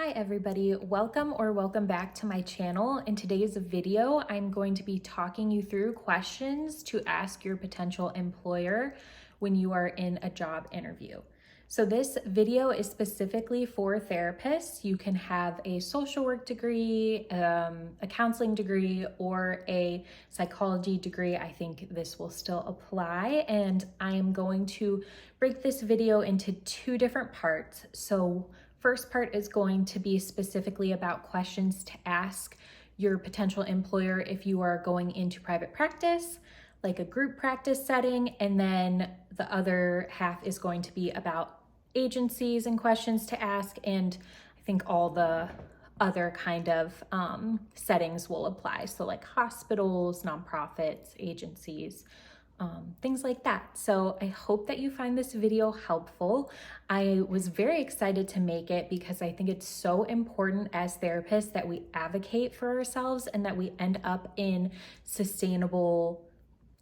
Hi everybody, welcome back to my channel. In today's video, I'm going to be talking you through questions to ask your potential employer when you are in a job interview. So this video is specifically for therapists. You can have a social work degree, a counseling degree, or a psychology degree. I think this will still apply, and I am going to break this video into two different parts. So first part is going to be specifically about questions to ask your potential employer if you are going into private practice, like a group practice setting. And then the other half is going to be about agencies and questions to ask. And I think all the other kind of settings will apply. So like hospitals, nonprofits, agencies, things like that. So I hope that you find this video helpful. I was very excited to make it because I think it's so important as therapists that we advocate for ourselves and that we end up in sustainable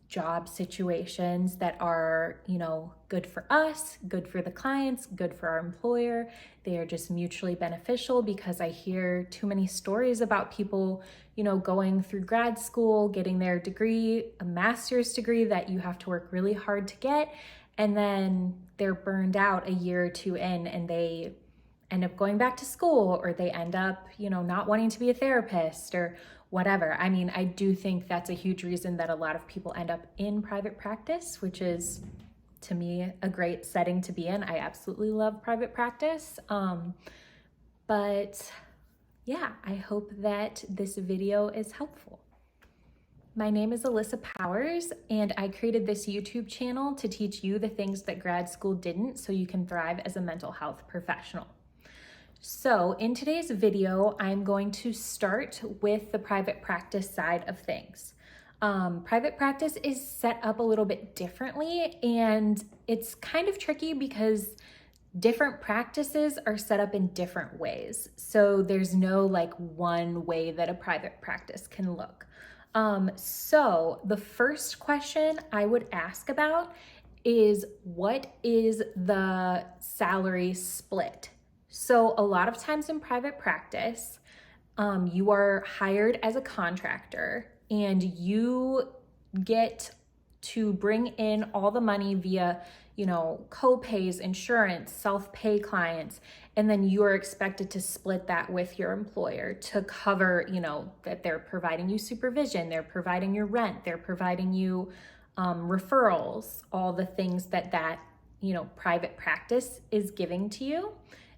job situations that are, good for us, good for the clients, good for our employer. They are just mutually beneficial because I hear too many stories about people, going through grad school, getting their degree, a master's degree that you have to work really hard to get, and then they're burned out a year or two in and they end up going back to school, or they end up, not wanting to be a therapist or whatever. I mean, I do think that's a huge reason that a lot of people end up in private practice, which is, to me, a great setting to be in. I absolutely love private practice. But yeah, I hope that this video is helpful. My name is Alyssa Powers, and I created this YouTube channel to teach you the things that grad school didn't so you can thrive as a mental health professional. So in today's video, I'm going to start with the private practice side of things. Private practice is set up a little bit differently, and it's kind of tricky because different practices are set up in different ways. So there's no one way that a private practice can look. So the first question I would ask about is, what is the salary split? So a lot of times in private practice, you are hired as a contractor and you get to bring in all the money via, co-pays, insurance, self-pay clients, and then you are expected to split that with your employer to cover, that they're providing you supervision, they're providing you rent, they're providing you referrals, all the things that private practice is giving to you,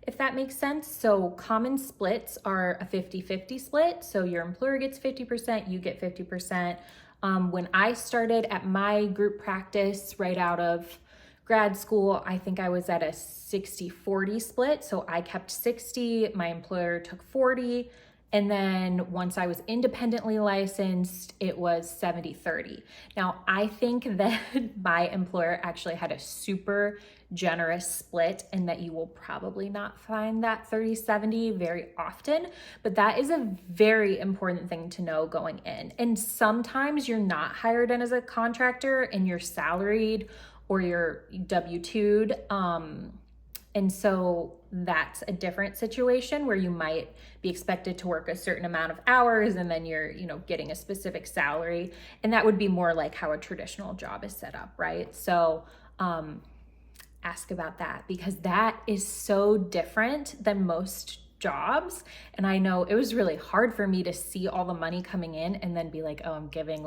if that makes sense. So common splits are a 50-50 split. So your employer gets 50%, you get 50%. When I started at my group practice right out of grad school, I think I was at a 60-40 split. So I kept 60, my employer took 40. And then once I was independently licensed, it was 70-30. Now, I think that my employer actually had a super generous split and that you will probably not find that 30-70 very often, but that is a very important thing to know going in. And sometimes you're not hired in as a contractor and you're salaried or you're W-2'd. And so that's a different situation where you might be expected to work a certain amount of hours and then you're, getting a specific salary. And that would be more like how a traditional job is set up, right? So ask about that because that is so different than most jobs. And I know it was really hard for me to see all the money coming in and then be like, oh, I'm giving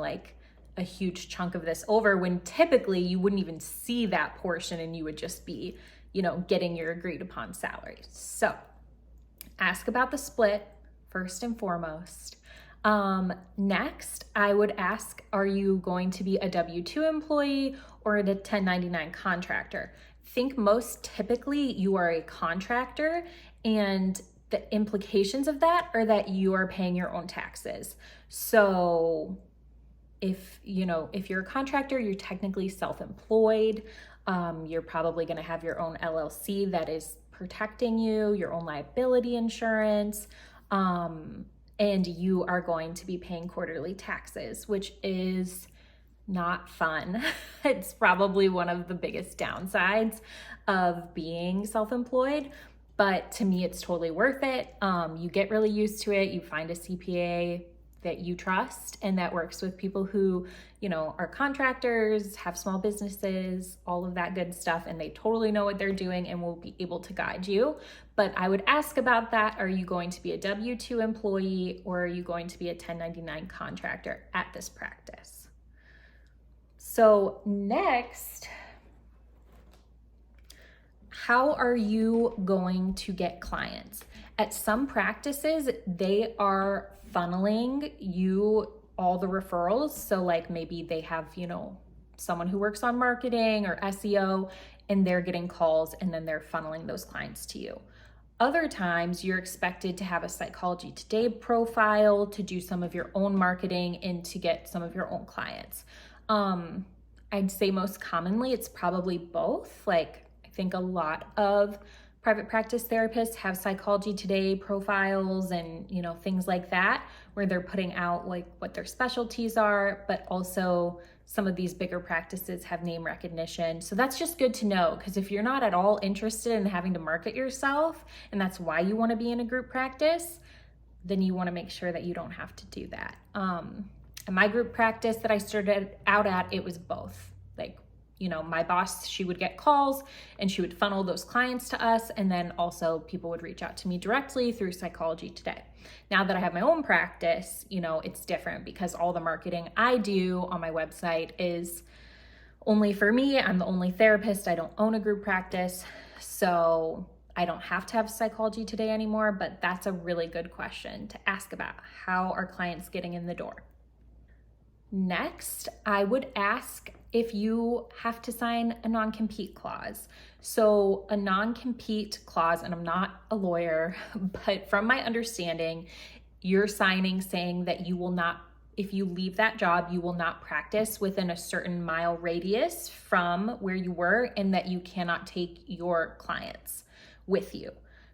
a huge chunk of this over, when typically you wouldn't even see that portion and you would just be getting your agreed upon salary. So ask about the split first and foremost. Next, I would ask, are you going to be a W-2 employee or a 1099 contractor? Think most typically you are a contractor, and the implications of that are that you are paying your own taxes. So if you're a contractor, you're technically self-employed. You're probably going to have your own LLC that is protecting you, your own liability insurance, and you are going to be paying quarterly taxes, which is not fun. It's probably one of the biggest downsides of being self-employed. but to me, it's totally worth it. You get really used to it. You find a CPA that you trust and that works with people who, are contractors, have small businesses, all of that good stuff, and they totally know what they're doing and will be able to guide you. But I would ask about that. Are you going to be a W-2 employee, or are you going to be a 1099 contractor at this practice? So next, how are you going to get clients? At some practices, they are funneling you all the referrals. So like maybe they have, someone who works on marketing or SEO, and they're getting calls and then they're funneling those clients to you. Other times you're expected to have a Psychology Today profile, to do some of your own marketing, and to get some of your own clients. I'd say most commonly it's probably both. Like, I think a lot of private practice therapists have Psychology Today profiles and, things like that, where they're putting out like what their specialties are, but also some of these bigger practices have name recognition. So that's just good to know, because if you're not at all interested in having to market yourself, and that's why you want to be in a group practice, then you want to make sure that you don't have to do that. In my group practice that I started out at, it was both. Like, my boss, she would get calls and she would funnel those clients to us. And then also people would reach out to me directly through Psychology Today. Now that I have my own practice, it's different, because all the marketing I do on my website is only for me. I'm the only therapist. I don't own a group practice. So I don't have to have Psychology Today anymore, but that's a really good question to ask about. How are clients getting in the door? Next, I would ask if you have to sign a non-compete clause. So a non-compete clause, and I'm not a lawyer, but from my understanding, you're signing saying that you will not, if you leave that job, you will not practice within a certain mile radius from where you were, and that you cannot take your clients with you.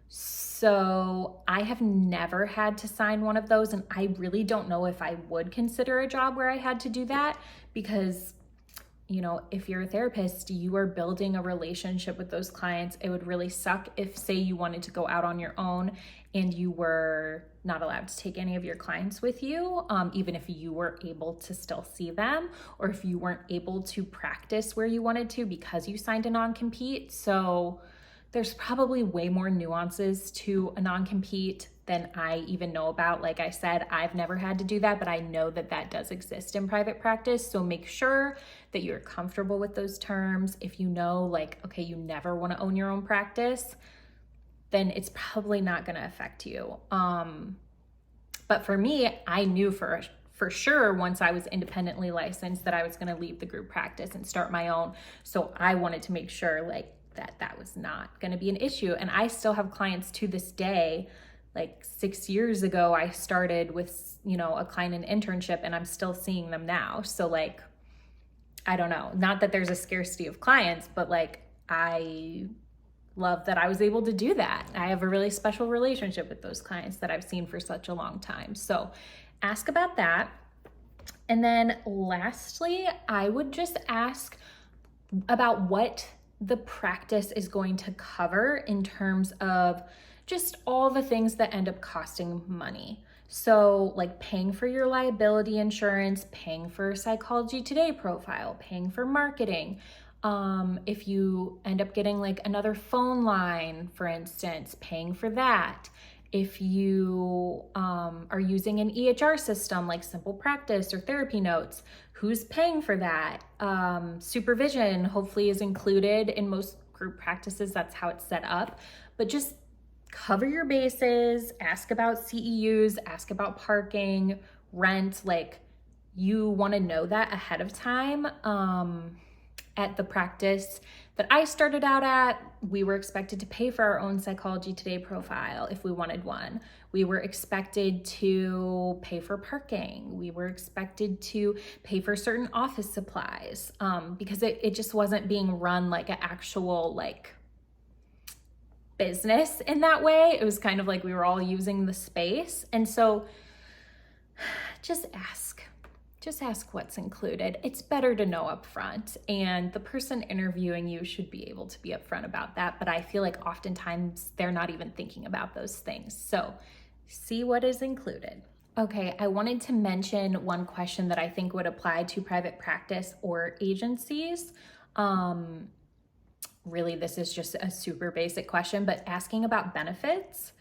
So I have never had to sign one of those, and I really don't know if I would consider a job where I had to do that, because if you're a therapist, you are building a relationship with those clients. It would really suck if, say, you wanted to go out on your own and you were not allowed to take any of your clients with you, even if you were able to still see them, or if you weren't able to practice where you wanted to because you signed a non-compete. So there's probably way more nuances to a non-compete than I even know about. Like I said, I've never had to do that, but I know that that does exist in private practice. So make sure that you're comfortable with those terms. If you know, like, okay, you never want to own your own practice, then it's probably not going to affect you. But for me, I knew for sure once I was independently licensed that I was going to leave the group practice and start my own. So I wanted to make sure that was not going to be an issue. And I still have clients to this day. Like 6 years ago, I started with, a client in internship, and I'm still seeing them now. So I don't know, not that there's a scarcity of clients, but I love that I was able to do that. I have a really special relationship with those clients that I've seen for such a long time. So ask about that. And then lastly, I would just ask about what the practice is going to cover in terms of just all the things that end up costing money. So like paying for your liability insurance, paying for a Psychology Today profile, paying for marketing. If you end up getting like another phone line, for instance, paying for that. If you are using an EHR system like Simple Practice or Therapy Notes, who's paying for that? Supervision hopefully is included in most group practices. That's how it's set up. But just cover your bases, ask about CEUs, ask about parking, rent. Like, you want to know that ahead of time. At the practice that I started out at, we were expected to pay for our own Psychology Today profile if we wanted one. We were expected to pay for parking. We were expected to pay for certain office supplies, because it just wasn't being run like an actual business in that way. It was kind of like we were all using the space. And so just ask. just ask what's included. It's better to know up front, and the person interviewing you should be able to be upfront about that, but I feel like oftentimes they're not even thinking about those things. So see what is included. Okay, I wanted to mention one question that I think would apply to private practice or agencies. Really, this is just a super basic question, but asking about benefits.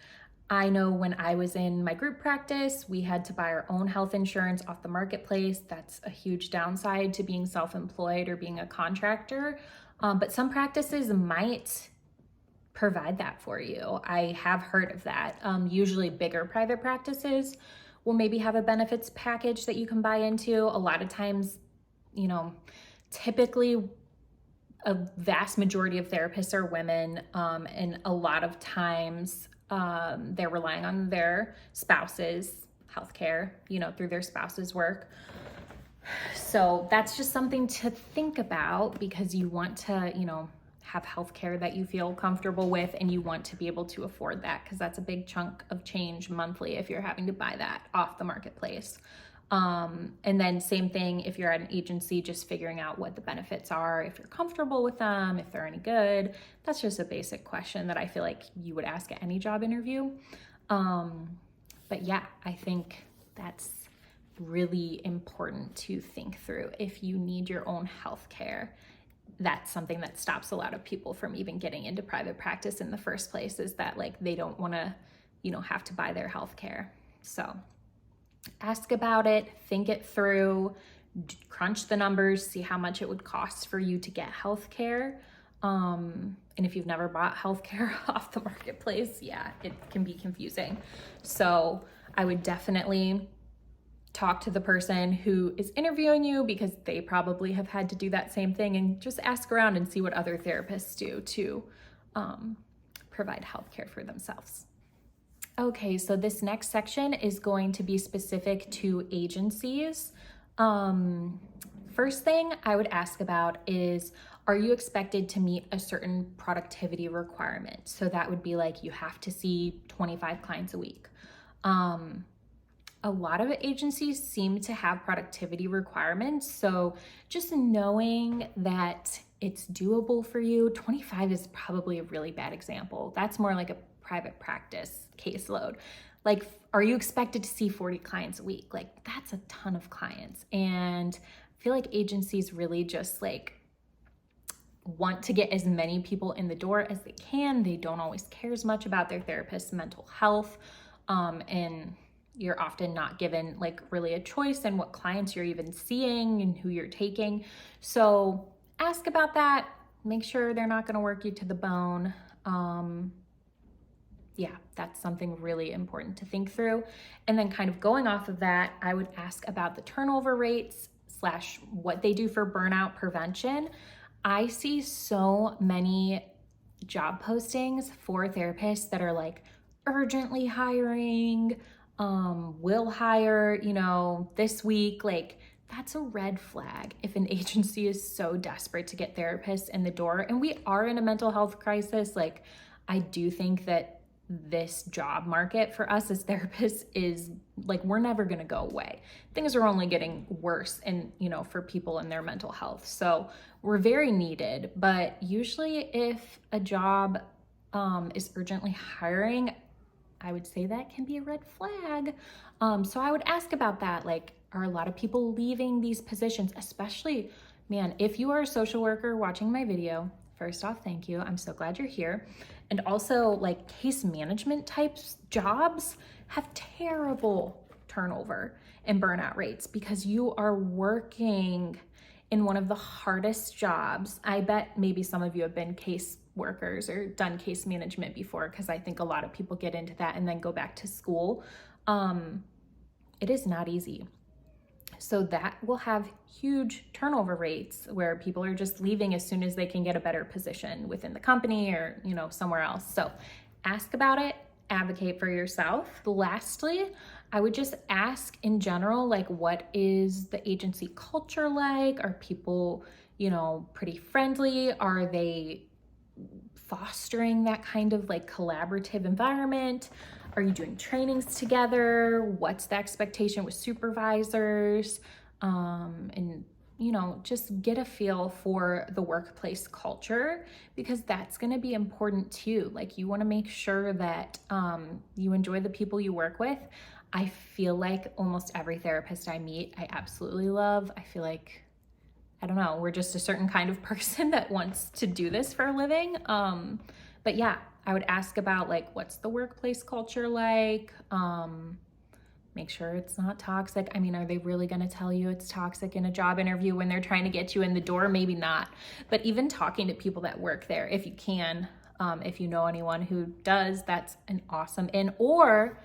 I know when I was in my group practice, we had to buy our own health insurance off the marketplace. That's a huge downside to being self-employed or being a contractor. But some practices might provide that for you. I have heard of that. Usually bigger private practices will maybe have a benefits package that you can buy into. A lot of times, typically a vast majority of therapists are women, and a lot of times they're relying on their spouse's healthcare, through their spouse's work. So that's just something to think about, because you want to, have healthcare that you feel comfortable with, and you want to be able to afford that, because that's a big chunk of change monthly if you're having to buy that off the marketplace. And then same thing if you're at an agency, just figuring out what the benefits are, if you're comfortable with them, if they're any good. That's just a basic question that I feel like you would ask at any job interview. But yeah, I think that's really important to think through. If you need your own health care, that's something that stops a lot of people from even getting into private practice in the first place, is that they don't want to, have to buy their health care. So ask about it, think it through, crunch the numbers, see how much it would cost for you to get health care. And if you've never bought health care off the marketplace, yeah, it can be confusing. So I would definitely talk to the person who is interviewing you, because they probably have had to do that same thing, and just ask around and see what other therapists do to provide healthcare for themselves. Okay, so this next section is going to be specific to agencies. First thing I would ask about is, are you expected to meet a certain productivity requirement? So that would be you have to see 25 clients a week. A lot of agencies seem to have productivity requirements. So just knowing that it's doable for you, 25 is probably a really bad example. That's more like a private practice caseload. Are you expected to see 40 clients a week? That's a ton of clients. And I feel like agencies really just want to get as many people in the door as they can. They don't always care as much about their therapist's mental health. And you're often not given really a choice in what clients you're even seeing and who you're taking. So ask about that. Make sure they're not going to work you to the bone. Yeah, that's something really important to think through. And then kind of going off of that, I would ask about the turnover rates / what they do for burnout prevention. I see so many job postings for therapists that are urgently hiring, will hire, this week. That's a red flag if an agency is so desperate to get therapists in the door. And we are in a mental health crisis. I do think that this job market for us as therapists is we're never going to go away. Things are only getting worse, and for people in their mental health. So we're very needed, but usually if a job is urgently hiring, I would say that can be a red flag. So I would ask about that. Are a lot of people leaving these positions? Especially, man, if you are a social worker watching my video, first off, thank you. I'm so glad you're here. And also case management types jobs have terrible turnover and burnout rates, because you are working in one of the hardest jobs. I bet maybe some of you have been case workers or done case management before, because I think a lot of people get into that and then go back to school. It is not easy. So that will have huge turnover rates where people are just leaving as soon as they can get a better position within the company or, somewhere else. So ask about it, advocate for yourself. Lastly, I would just ask in general, what is the agency culture like? Are people, pretty friendly? Are they fostering that kind of collaborative environment? Are you doing trainings together? What's the expectation with supervisors? and you know, just get a feel for the workplace culture, because that's going to be important too. Like, you want to make sure that you enjoy the people you work with. I feel like almost every therapist I meet, I absolutely love. I feel like, I don't know, we're just a certain kind of person that wants to do this for a living. But yeah, I would ask about like, what's the workplace culture like? Make sure it's not toxic. I mean, are they really going to tell you it's toxic in a job interview when they're trying to get you in the door? Maybe not. But even talking to people that work there, if you can, if you know anyone who does, that's an awesome in. Or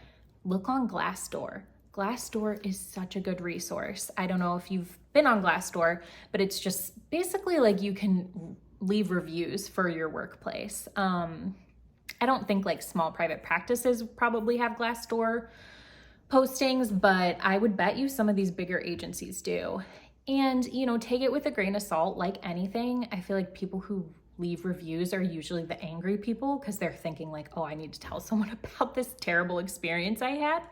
look on Glassdoor. Glassdoor is such a good resource. I don't know if you've been on Glassdoor, but it's just basically like you can leave reviews for your workplace. I don't think like small private practices probably have Glassdoor postings, but I would bet you some of these bigger agencies do. And, you know, take it with a grain of salt, like anything. I feel like people who leave reviews are usually the angry people, because they're thinking like, oh, I need to tell someone about this terrible experience I had.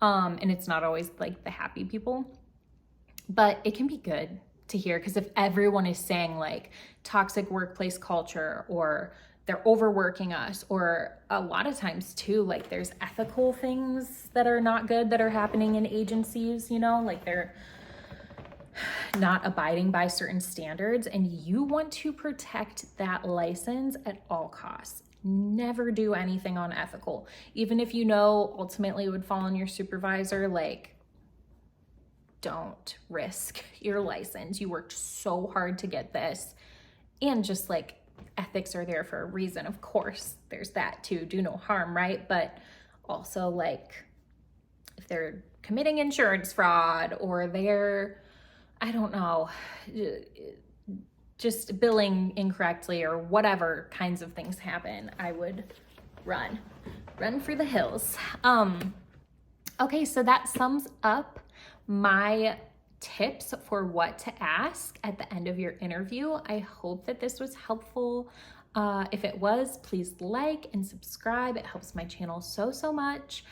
And it's not always like the happy people, but it can be good to hear, because if everyone is saying like toxic workplace culture, or they're overworking us, or a lot of times too, like there's ethical things that are not good that are happening in agencies, you know, like they're not abiding by certain standards, and you want to protect that license at all costs. Never do anything unethical. Even if you know ultimately it would fall on your supervisor, like, don't risk your license. You worked so hard to get this. And just like, ethics are there for a reason. Of course, there's that too. Do no harm, right? But also, like, if they're committing insurance fraud, or they're, I don't know, just billing incorrectly, or whatever kinds of things happen, I would run for the hills. Okay, so that sums up my tips for what to ask at the end of your interview. I hope that this was helpful. If it was, please like and subscribe. It helps my channel so much.